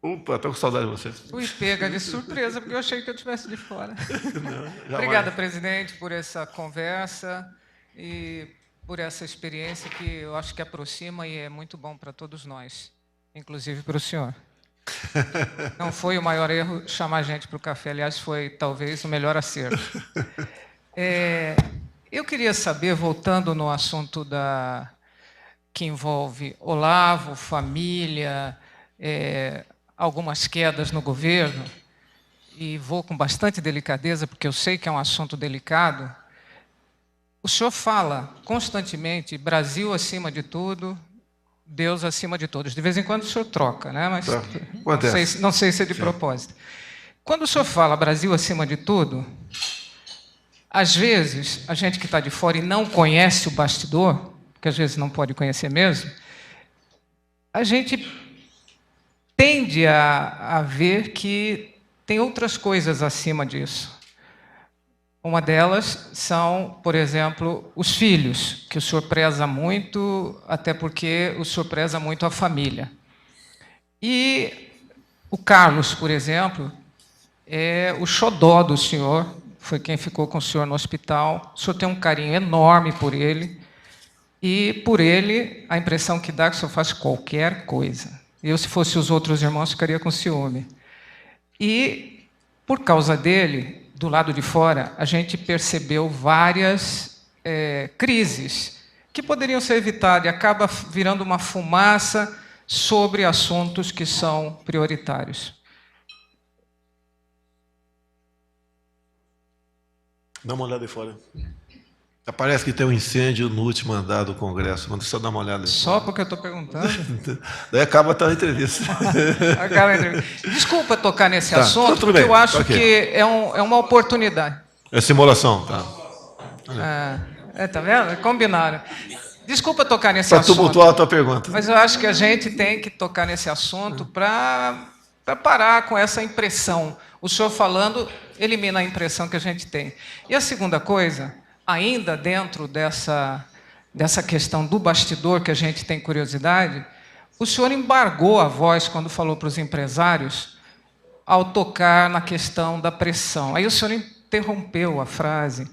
Opa, estou com saudade de você. Fui pega de surpresa, porque eu achei que eu estivesse de fora. Não, Obrigada, presidente, por essa conversa e por essa experiência que eu acho que aproxima e é muito bom para todos nós, inclusive para o senhor. Não foi o maior erro chamar a gente para o café, aliás, foi talvez o melhor acerto. Eu queria saber, voltando no assunto que envolve Olavo, família, algumas quedas no governo, e vou com bastante delicadeza, porque eu sei que é um assunto delicado. O senhor fala constantemente Brasil acima de tudo, Deus acima de todos. De vez em quando o senhor troca, né? Mas tá. não sei se é de propósito. Quando o senhor fala Brasil acima de tudo, às vezes, a gente que está de fora e não conhece o bastidor, porque às vezes não pode conhecer mesmo, a gente tende a ver que tem outras coisas acima disso. Uma delas são, por exemplo, os filhos, que o senhor preza muito, até porque o senhor preza muito a família. E o Carlos, por exemplo, é o xodó do senhor, foi quem ficou com o senhor no hospital. O senhor tem um carinho enorme por ele, e por ele, a impressão que dá é que o senhor faz qualquer coisa. Eu, se fosse os outros irmãos, ficaria com ciúme. E, por causa dele, do lado de fora, a gente percebeu várias crises que poderiam ser evitadas e acaba virando uma fumaça sobre assuntos que são prioritários. Dá uma olhada aí fora. Parece que tem um incêndio no último andar do Congresso, mas só dá uma olhada aí. Só porque eu estou perguntando? Daí acaba a entrevista. Acaba a entrevista. Desculpa tocar nesse assunto, porque eu acho que é uma oportunidade. É simulação, tá? Tá vendo? Combinaram. Desculpa tocar nesse assunto. Para tumultuar a tua pergunta. Mas eu acho que a gente tem que tocar nesse assunto para parar com essa impressão. O senhor falando elimina a impressão que a gente tem. E a segunda coisa, ainda dentro dessa questão do bastidor que a gente tem curiosidade, o senhor embargou a voz quando falou para os empresários ao tocar na questão da pressão. Aí o senhor interrompeu a frase,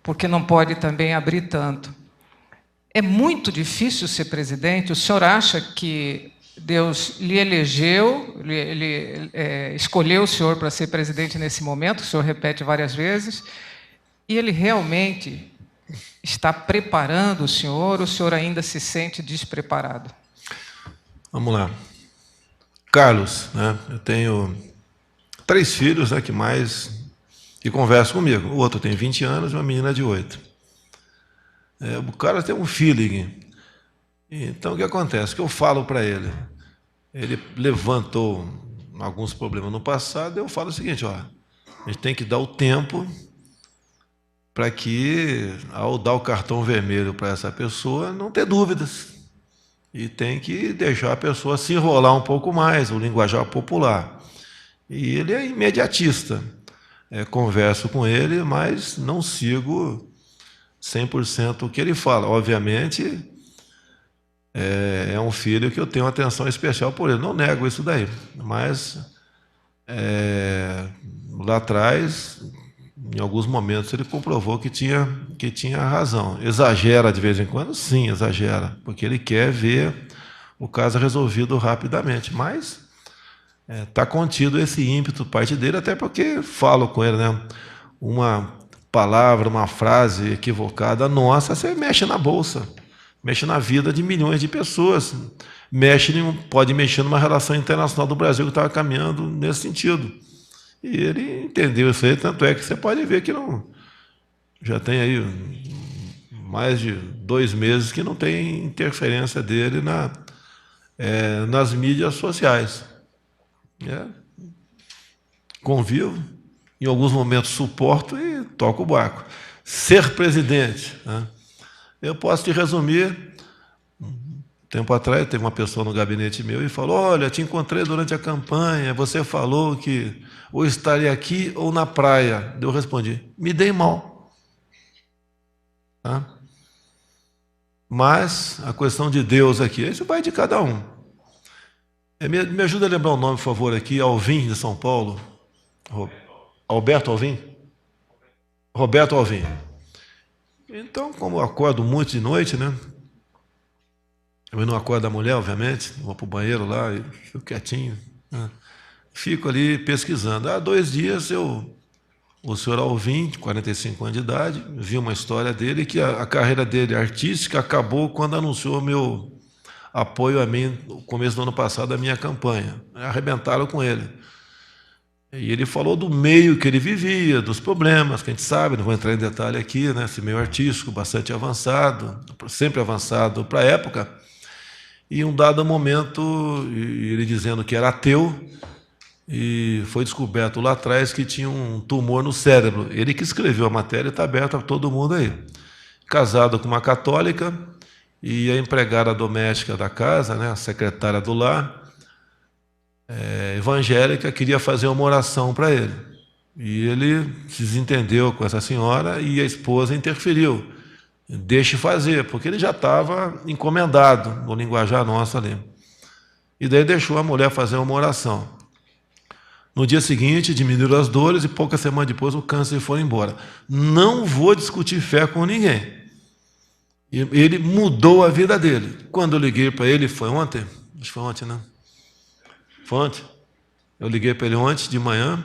porque não pode também abrir tanto. É muito difícil ser presidente? O senhor acha que Deus lhe elegeu, ele escolheu o senhor para ser presidente nesse momento, o senhor repete várias vezes, e ele realmente está preparando o senhor ainda se sente despreparado? Vamos lá. Carlos, né? Eu tenho 3 filhos, né, que conversam comigo. O outro tem 20 anos e uma menina de 8. O cara tem um feeling. Então, o que acontece? O que eu falo para ele? Ele levantou alguns problemas no passado, eu falo o seguinte, ó, a gente tem que dar o tempo para que, ao dar o cartão vermelho para essa pessoa, não ter dúvidas. E tem que deixar a pessoa se enrolar um pouco mais, o linguajar popular. E ele é imediatista. Converso com ele, mas não sigo 100% o que ele fala. Obviamente, é um filho que eu tenho uma atenção especial por ele. Não nego isso daí. Mas, lá atrás, em alguns momentos, ele comprovou que tinha razão. Exagera de vez em quando? Sim, exagera. Porque ele quer ver o caso resolvido rapidamente. Mas está contido esse ímpeto parte dele, até porque falo com ele, né? Uma palavra, uma frase equivocada nossa, você mexe na bolsa, mexe na vida de milhões de pessoas, pode mexer numa relação internacional do Brasil que estava caminhando nesse sentido. E ele entendeu isso aí, tanto é que você pode ver que já tem aí mais de 2 meses que não tem interferência dele nas mídias sociais. Convivo, em alguns momentos suporto e toco o barco. Ser presidente, né? Eu posso te resumir. Tempo atrás, teve uma pessoa no gabinete meu e falou, olha, te encontrei durante a campanha, você falou que ou estaria aqui ou na praia. Eu respondi, me dei mal. Tá? Mas a questão de Deus aqui, isso vai de cada um. Me ajuda a lembrar o nome, por favor, aqui. Alvim, de São Paulo. Alberto Alvim? Roberto Alvim. Então, como eu acordo muito de noite, né? Eu não acordo da mulher, obviamente. Vou para o banheiro lá e fico quietinho, né? Fico ali pesquisando. Há 2 dias o senhor Alvim, de 45 anos de idade, vi uma história dele que a carreira dele artística acabou quando anunciou meu apoio a mim no começo do ano passado, a minha campanha. Arrebentaram com ele. E ele falou do meio que ele vivia, dos problemas, que a gente sabe, não vou entrar em detalhe aqui, né? Esse meio artístico bastante avançado, sempre avançado para a época. E em um dado momento, ele dizendo que era ateu, e foi descoberto lá atrás que tinha um tumor no cérebro. Ele que escreveu a matéria, está aberta para todo mundo aí. Casado com uma católica, e a empregada doméstica da casa, né, a secretária do lar, evangélica, queria fazer uma oração para ele. E ele se desentendeu com essa senhora e a esposa interferiu. Deixe fazer, porque ele já estava encomendado, no linguajar nosso ali. E daí deixou a mulher fazer uma oração. No dia seguinte, diminuíram as dores e poucas semanas depois o câncer foi embora. Não vou discutir fé com ninguém. E ele mudou a vida dele. Quando eu liguei para ele, foi ontem? Acho que foi ontem, né? Foi ontem? Eu liguei para ele ontem de manhã.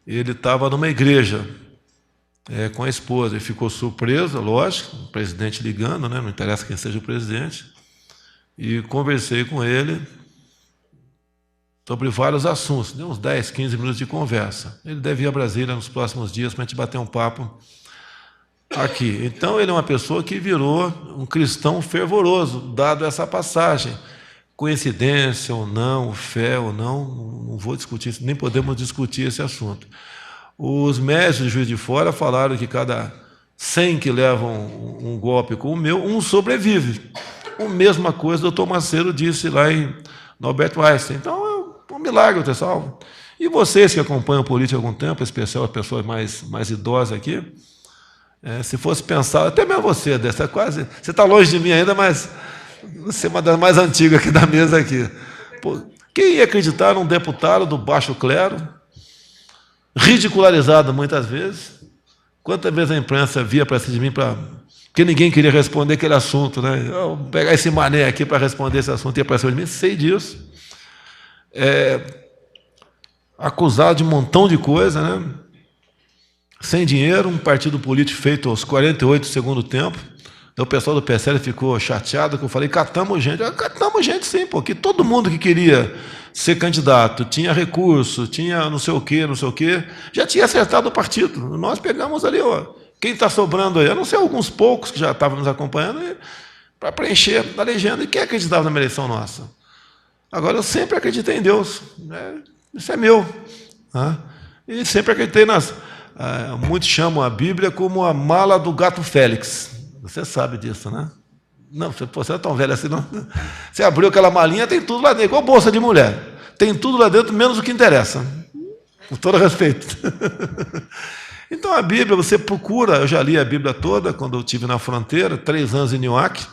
Ele estava numa igreja com a esposa. Ele ficou surpreso, lógico, o presidente ligando, né? Não interessa quem seja o presidente. E conversei com ele sobre vários assuntos. Deu uns 10, 15 minutos de conversa. Ele deve ir a Brasília nos próximos dias para a gente bater um papo aqui. Então, ele é uma pessoa que virou um cristão fervoroso, dado essa passagem. Coincidência ou não, fé ou não vou discutir isso, nem podemos discutir esse assunto. Os médicos de Juiz de Fora falaram que cada 100 que levam um golpe como o meu, um sobrevive. A mesma coisa o doutor Macedo disse lá no Albert Einstein. Então, um milagre, pessoal. E vocês que acompanham política há algum tempo, em especial as pessoas mais idosas aqui, se fosse pensar, até mesmo você está longe de mim ainda, mas você é uma das mais antigas aqui da mesa aqui. Pô, quem ia acreditar num deputado do baixo clero, ridicularizado muitas vezes? Quantas vezes a imprensa via para cima de mim porque ninguém queria responder aquele assunto, né? Eu vou pegar esse mané aqui para responder esse assunto e ia para cima de mim, sei disso. Acusado de um montão de coisa, né? Sem dinheiro, um partido político feito aos 48 do segundo tempo. Então, o pessoal do PSL ficou chateado, que eu falei, catamos gente. Catamos gente sim, porque todo mundo que queria ser candidato tinha recurso, tinha não sei o quê, já tinha acertado o partido. Nós pegamos ali, quem está sobrando aí? A não ser alguns poucos que já estavam nos acompanhando, para preencher a legenda. E quem acreditava na eleição nossa? Agora, eu sempre acreditei em Deus. Isso é meu. E sempre acreditei muitos chamam a Bíblia como a mala do gato Félix. Você sabe disso, né? Não, você não é tão velho assim, não. Você abriu aquela malinha, tem tudo lá dentro, igual bolsa de mulher. Tem tudo lá dentro, menos o que interessa. Com todo respeito. Então, a Bíblia, você procura, eu já li a Bíblia toda, quando eu estive na fronteira, 3 anos em Newark,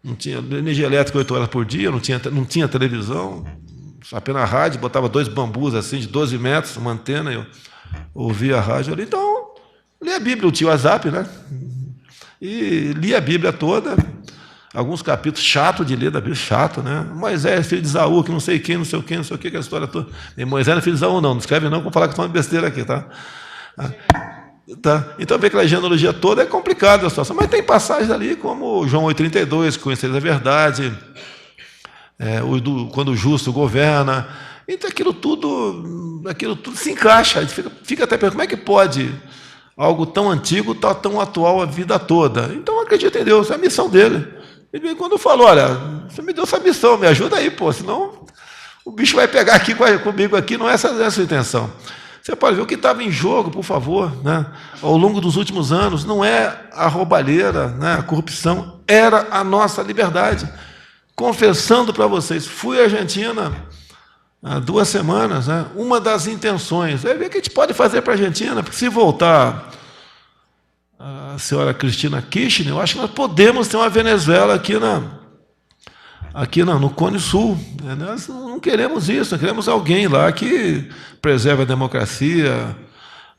não tinha energia elétrica 8 horas por dia, não tinha televisão, apenas rádio, botava 2 bambus assim, de 12 metros, uma antena, eu ouvia a rádio ali. Então, li a Bíblia, eu tinha o WhatsApp, né? E li a Bíblia toda, alguns capítulos chato de ler da Bíblia, chato, né? Moisés, filho de Esaú, que não sei quem, não sei o que, aquela história toda. E Moisés não é filho de Esaú, não escreve não, que eu vou falar que estou falando besteira aqui, tá? Então, ver aquela genealogia toda é complicada a situação, mas tem passagens ali, como João 8,32, conhecereis a verdade, quando o justo governa. Então, aquilo tudo se encaixa. A gente fica até pensando, como é que pode algo tão antigo estar tão atual a vida toda? Então, acredita em Deus, é a missão dele. Ele, quando falou, olha, você me deu essa missão, me ajuda aí, senão o bicho vai pegar aqui comigo aqui, não é essa a intenção. Você pode ver o que estava em jogo, por favor, né? Ao longo dos últimos anos, não é a roubalheira, né? A corrupção, era a nossa liberdade. Confessando para vocês, fui à Argentina há 2 semanas, né? Uma das intenções é ver o que a gente pode fazer para a Argentina, porque se voltar a senhora Cristina Kirchner, eu acho que nós podemos ter uma Venezuela aqui aqui no Cone Sul. Nós não queremos isso, nós queremos alguém lá que preserve a democracia,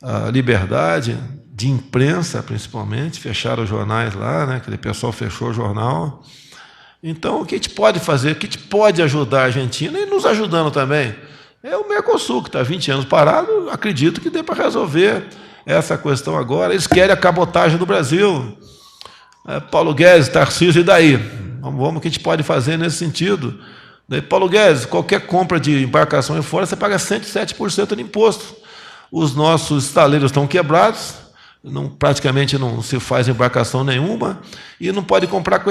a liberdade de imprensa, principalmente. Fecharam os jornais lá, né? Aquele pessoal fechou o jornal. Então, o que a gente pode fazer, o que a gente pode ajudar a Argentina, e nos ajudando também, é o Mercosul, que está 20 anos parado. Acredito que dê para resolver essa questão agora. Eles querem a cabotagem do Brasil. Paulo Guedes, Tarcísio, e daí? Vamos, o que a gente pode fazer nesse sentido? Daí, Paulo Guedes, qualquer compra de embarcação em fora, você paga 107% de imposto. Os nossos estaleiros estão quebrados, praticamente não se faz embarcação nenhuma, e não pode comprar coisa